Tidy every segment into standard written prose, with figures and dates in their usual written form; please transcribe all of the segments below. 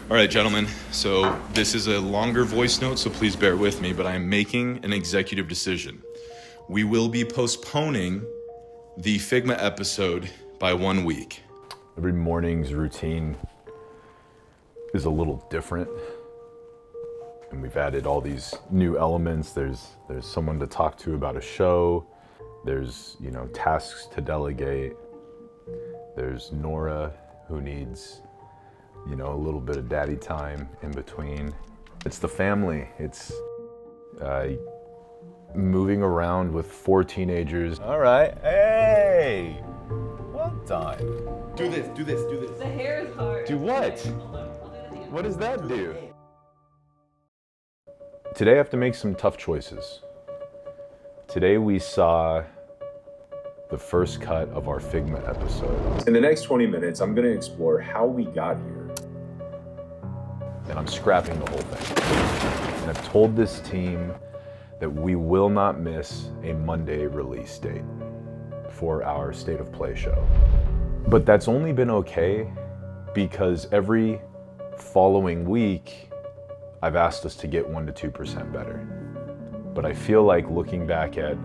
All right, gentlemen, so this is a longer voice note, so please bear with me, but I am making an executive decision. We will be postponing the Figma episode by 1 week. Every morning's routine is a little different, and we've added all these new elements. There's someone to talk to about a show. There's, tasks to delegate. There's Nora, who needs, a little bit of daddy time in between. It's the family. It's moving around with 4 teenagers. All right, hey, well done. Do this. The hair is hard. Do what? What does that do? Today I have to make some tough choices. Today we saw the first cut of our Figma episode. In the next 20 minutes, I'm gonna explore how we got here. And I'm scrapping the whole thing. And I've told this team that we will not miss a Monday release date for our State of Play show. But that's only been okay because every following week, I've asked us to get 1% to 2% better. But I feel like looking back at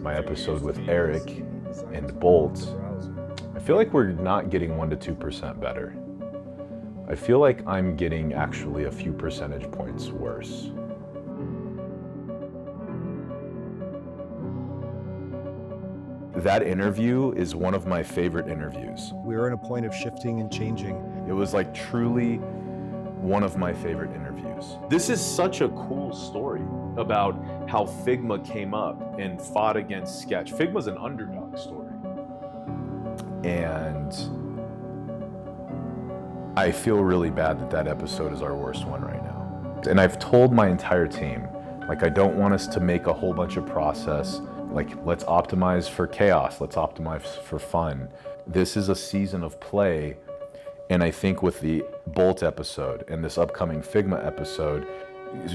my episode with Eric and Bolt, I feel like we're not getting 1% to 2% better. I feel like I'm getting actually a few percentage points worse. That interview is one of my favorite interviews. We're in a point of shifting and changing. It was like truly one of my favorite interviews. This is such a cool story about how Figma came up and fought against Sketch. Figma's an underdog story. And I feel really bad that that episode is our worst one right now. And I've told my entire team, I don't want us to make a whole bunch of process. Let's optimize for chaos. Let's optimize for fun. This is a season of play. And I think with the Bolt episode and this upcoming Figma episode,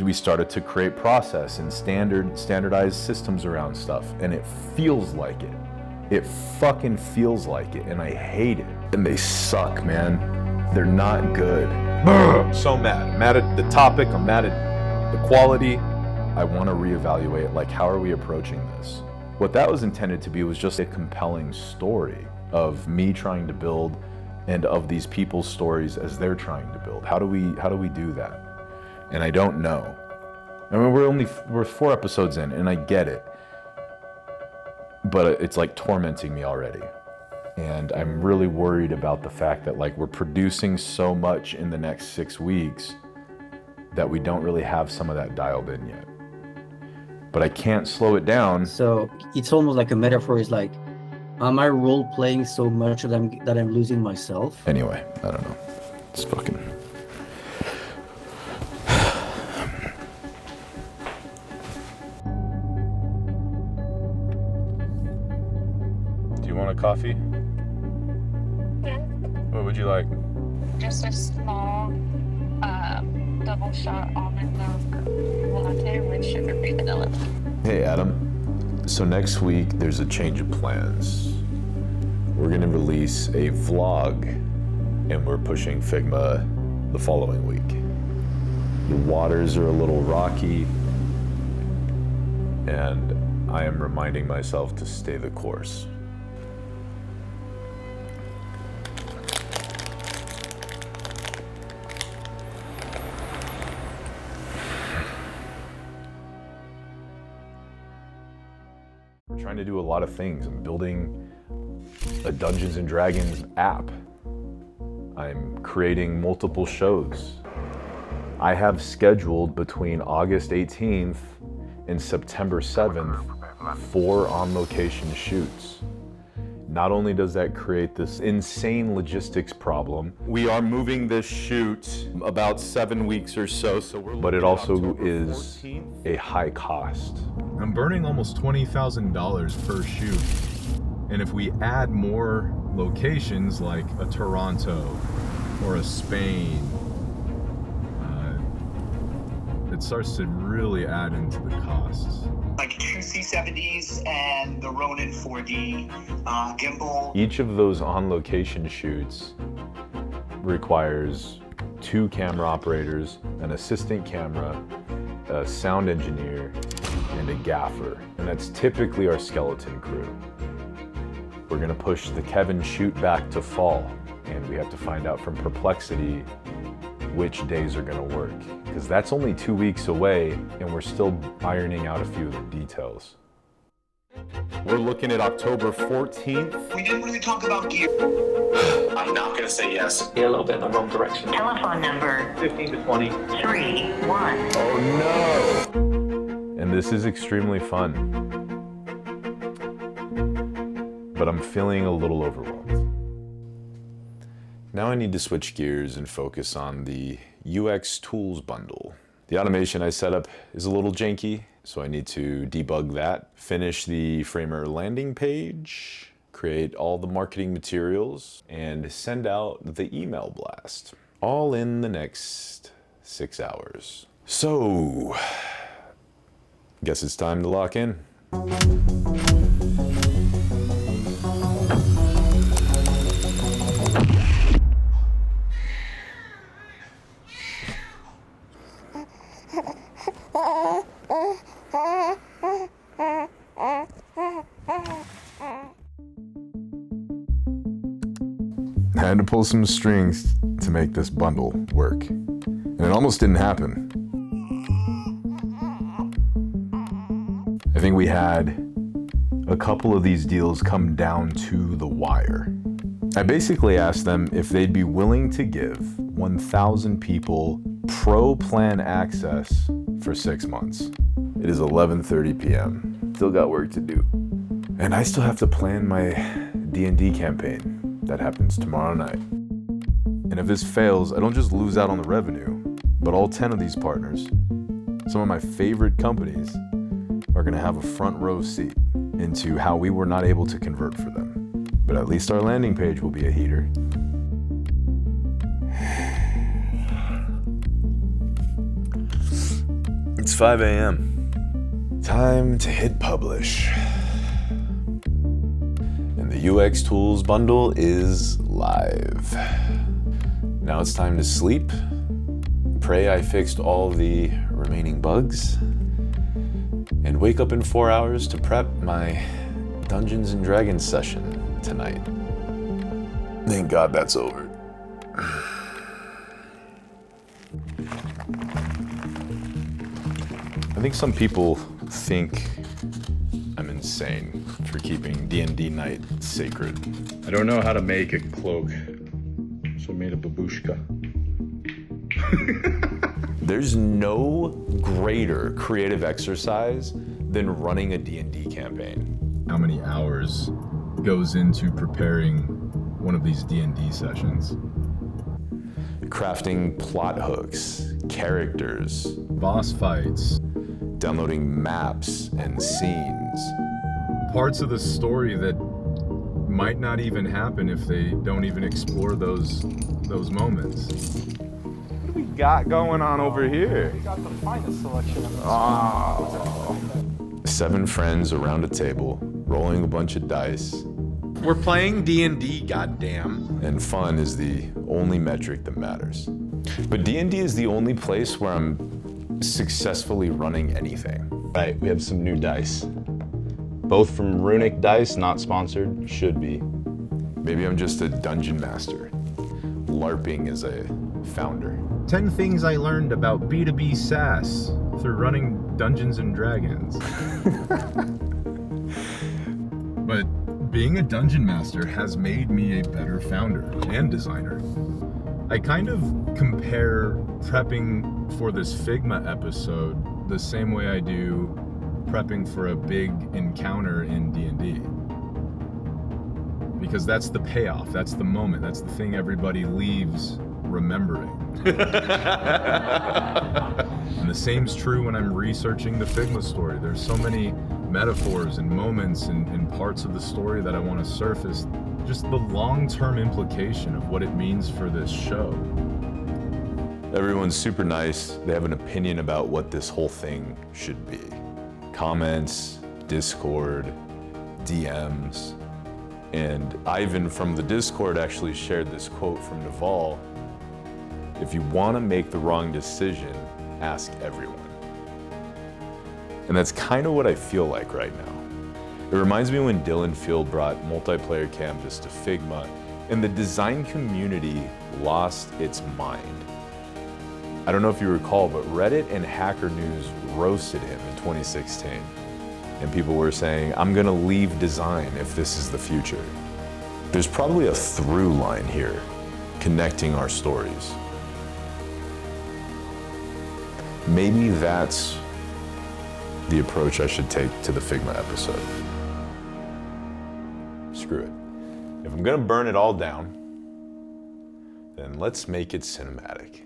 we started to create process and standardized systems around stuff. And it feels like it. It fucking feels like it. And I hate it. And they suck, man. They're not good. So mad. I'm mad at the topic. I'm mad at the quality. I want to reevaluate, how are we approaching this? What that was intended to be was just a compelling story of me trying to build and of these people's stories as they're trying to build. How do we do that? And I don't know. I mean, we're 4 episodes in, and I get it. But it's tormenting me already. And I'm really worried about the fact that we're producing so much in the next 6 weeks that we don't really have some of that dialed in yet. But I can't slow it down. So it's almost like a metaphor. Is am I role playing so much that I'm losing myself? Anyway, I don't know. It's fucking. Do you want a coffee? Yeah. What would you like? Just a small double shot almond milk latte with sugar-free vanilla. Hey, Adam. So next week, there's a change of plans. We're gonna release a vlog, and we're pushing Figma the following week. The waters are a little rocky, and I am reminding myself to stay the course. We're trying to do a lot of things. I'm building a Dungeons and Dragons app. I'm creating multiple shows. I have scheduled between August 18th and September 7th 4 on-location shoots. Not only does that create this insane logistics problem, we are moving this shoot about 7 weeks or so, but it also is a high cost. I'm burning almost $20,000 per shoot. And if we add more locations like a Toronto or a Spain, it starts to really add into the costs. Like 2 C70s and the Ronin 4D gimbal. Each of those on-location shoots requires 2 camera operators, an assistant camera, a sound engineer, and a gaffer. And that's typically our skeleton crew. We're gonna push the Kevin shoot back to fall, and we have to find out from Perplexity which days are gonna work, because that's only 2 weeks away, and we're still ironing out a few of the details. We're looking at October 14th. We didn't really talk about gear. I'm not gonna say yes. A little bit in the wrong direction. Telephone number 15 to 20. 31. Oh no! And this is extremely fun. But I'm feeling a little overwhelmed. Now I need to switch gears and focus on the UX tools bundle. The automation I set up is a little janky, so I need to debug that, finish the Framer landing page, create all the marketing materials, and send out the email blast. All in the next 6 hours. So, guess it's time to lock in. I had to pull some strings to make this bundle work, and it almost didn't happen. I think we had a couple of these deals come down to the wire. I basically asked them if they'd be willing to give 1,000 people pro plan access for 6 months. It is 11:30 p.m. Still got work to do. And I still have to plan my D&D campaign that happens tomorrow night. And if this fails, I don't just lose out on the revenue, but all 10 of these partners, some of my favorite companies, are gonna have a front row seat into how we were not able to convert for them. But at least our landing page will be a heater. It's 5 a.m. Time to hit publish. And the UX Tools bundle is live. Now it's time to sleep. Pray I fixed all the remaining bugs. And wake up in 4 hours to prep my Dungeons and Dragons session tonight. Thank God that's over. I think some people think I'm insane for keeping D&D night sacred. I don't know how to make a cloak, so I made a babushka. There's no greater creative exercise than running a D&D campaign. How many hours goes into preparing one of these D&D sessions? Crafting plot hooks, characters, boss fights, downloading maps and scenes. Parts of the story that might not even happen if they don't even explore those moments. What do we got going on over here? We got the finest selection of Oh. 7 friends around a table, rolling a bunch of dice. We're playing D&D, goddamn. And fun is the only metric that matters. But D&D is the only place where I'm successfully running anything. Right, we have some new dice. Both from Runic Dice, not sponsored, should be. Maybe I'm just a Dungeon Master, LARPing as a founder. 10 things I learned about B2B SaaS through running Dungeons and Dragons. But being a Dungeon Master has made me a better founder and designer. I kind of compare prepping for this Figma episode the same way I do prepping for a big encounter in D&D. Because that's the payoff, that's the moment, that's the thing everybody leaves remembering. And the same's true when I'm researching the Figma story. There's so many metaphors and moments and parts of the story that I want to surface. Just the long-term implication of what it means for this show. Everyone's super nice. They have an opinion about what this whole thing should be. Comments, Discord, DMs. And Ivan from the Discord actually shared this quote from Naval. If you want to make the wrong decision, ask everyone. And that's kind of what I feel like right now. It reminds me when Dylan Field brought multiplayer canvas to Figma and the design community lost its mind. I don't know if you recall, but Reddit and Hacker News roasted him in 2016. And people were saying, I'm gonna leave design if this is the future. There's probably a through line here, connecting our stories. Maybe that's the approach I should take to the Figma episode. Screw it. If I'm gonna burn it all down, then let's make it cinematic.